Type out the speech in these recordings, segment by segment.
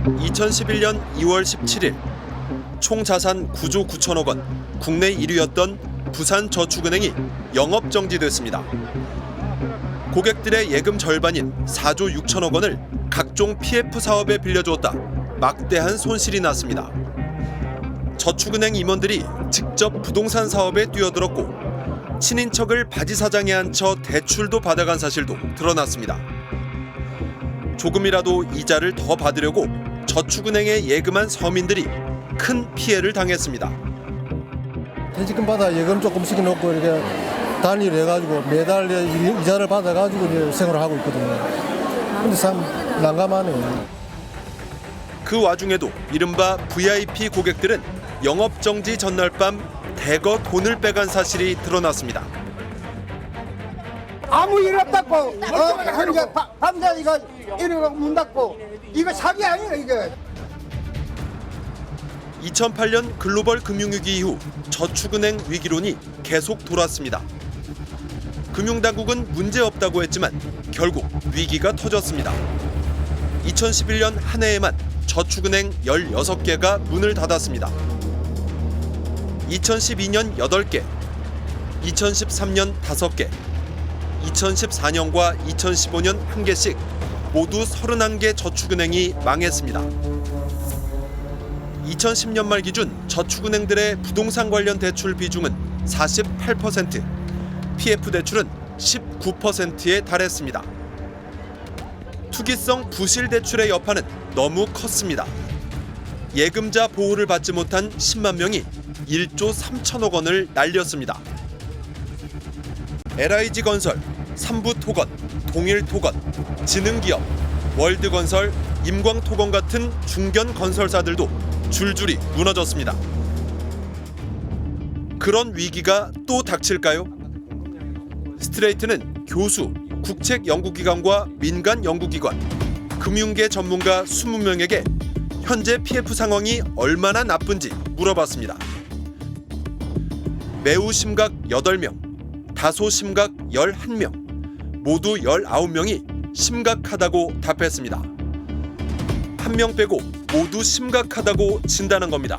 2011년 2월 17일 총 자산 9조 9천억 원, 국내 1위였던 부산저축은행이 영업 정지됐습니다. 고객들의 예금 절반인 4조 6천억 원을 각종 PF 사업에 빌려주었다 막대한 손실이 났습니다. 저축은행 임원들이 직접 부동산 사업에 뛰어들었고 친인척을 바지사장에 앉혀 대출도 받아간 사실도 드러났습니다. 조금이라도 이자를 더 받으려고 저축은행에 예금한 서민들이 큰 피해를 당했습니다. 퇴직금 받아 예금 조금씩 넣고 이렇게 단위로 해가지고 매달 이자를 받아가지고 이제 생활을 하고 있거든요. 근데 참 난감하네요. 그 와중에도 이른바 VIP 고객들은 영업정지 전날 밤 대거 돈을 빼간 사실이 드러났습니다. 아무 일 없다고 밤새 이거 이러고 문 닫고 이거 사기 아니에요 이거. 2008년 글로벌 금융위기 이후 저축은행 위기론이 계속 돌았습니다. 금융당국은 문제없다고 했지만 결국 위기가 터졌습니다. 2011년 한 해에만 저축은행 16개가 문을 닫았습니다. 2012년 8개, 2013년 5개, 2014년과 2015년 1개씩 모두 31개 저축은행이 망했습니다. 2010년 말 기준 저축은행들의 부동산 관련 대출 비중은 48%, PF 대출은 19%에 달했습니다. 투기성 부실 대출의 여파는 너무 컸습니다. 예금자 보호를 받지 못한 10만 명이 1조 3천억 원을 날렸습니다. LIG건설, 삼부토건, 동일토건, 지능기업, 월드건설, 임광토건 같은 중견 건설사들도 줄줄이 무너졌습니다. 그런 위기가 또 닥칠까요? 스트레이트는 교수, 국책연구기관과 민간연구기관, 금융계 전문가 20명에게 현재 PF 상황이 얼마나 나쁜지 물어봤습니다. 매우 심각 8명, 다소 심각 11명, 모두 19명이 심각하다고 답했습니다. 한 명 빼고 모두 심각하다고 진단한 겁니다.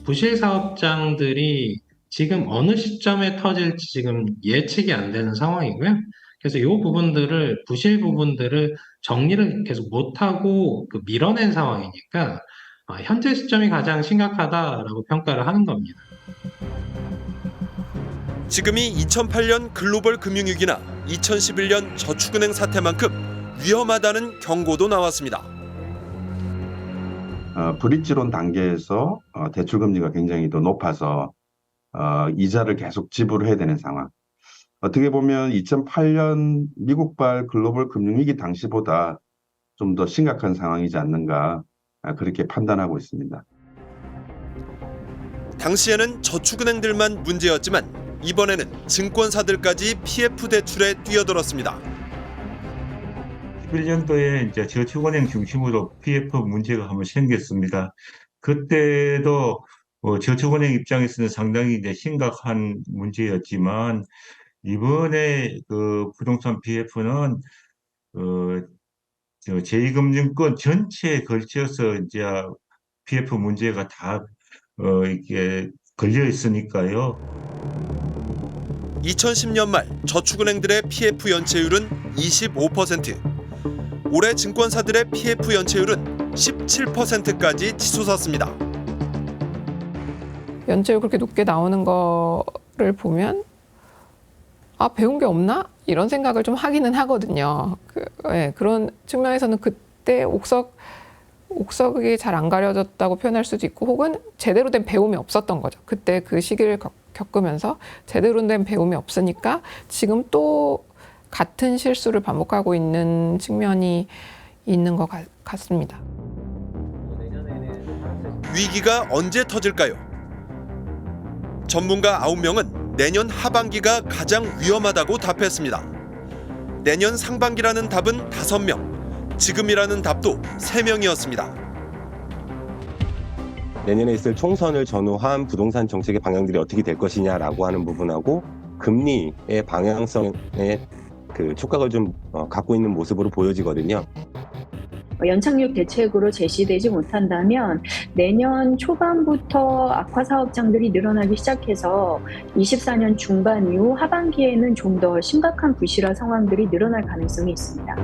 부실 사업장들이 지금 어느 시점에 터질지 지금 예측이 안 되는 상황이고요. 그래서 이 부분들을, 부실 부분들을 정리를 계속 못하고 밀어낸 상황이니까 현재 시점이 가장 심각하다라고 평가를 하는 겁니다. 지금이 2008년 글로벌 금융위기나 2011년 저축은행 사태만큼 위험하다는 경고도 나왔습니다. 브릿지론 단계에서 대출금리가 굉장히 더 높아서 이자를 계속 지불해야 되는 상황. 어떻게 보면 2008년 미국발 글로벌 금융위기 당시보다 좀 더 심각한 상황이지 않는가 그렇게 판단하고 있습니다. 당시에는 저축은행들만 문제였지만 이번에는 증권사들까지 PF 대출에 뛰어들었습니다. 11년도에 이제 저축은행 중심으로 PF 문제가 한번 생겼습니다. 그때도 저축은행 입장에서는 상당히 이제 심각한 문제였지만 이번에 그 부동산 PF는 제2금융권 전체에 걸쳐서 이제 PF 문제가 다 이렇게 걸려 있으니까요. 2010년 말 저축은행들의 PF 연체율은 25%, 올해 증권사들의 PF 연체율은 17%까지 치솟았습니다. 연체율 그렇게 높게 나오는 거를 보면 배운 게 없나? 이런 생각을 좀 하기는 하거든요. 그런 측면에서는 그때 옥석이 잘 안 가려졌다고 표현할 수도 있고 혹은 제대로 된 배움이 없었던 거죠. 그때 그 시기를 겪으면서 제대로 된 배움이 없으니까 지금 또 같은 실수를 반복하고 있는 측면이 있는 것 같습니다. 위기가 언제 터질까요? 전문가 9명은 내년 하반기가 가장 위험하다고 답했습니다. 내년 상반기라는 답은 5명, 지금이라는 답도 3명이었습니다. 내년에 있을 총선을 전후한 부동산 정책의 방향들이 어떻게 될 것이냐라고 하는 부분하고 금리의 방향성에 그 촉각을 좀 갖고 있는 모습으로 보여지거든요. 연착륙 대책으로 제시되지 못한다면 내년 초반부터 악화 사업장들이 늘어나기 시작해서 24년 중반 이후 하반기에는 좀 더 심각한 부실화 상황들이 늘어날 가능성이 있습니다.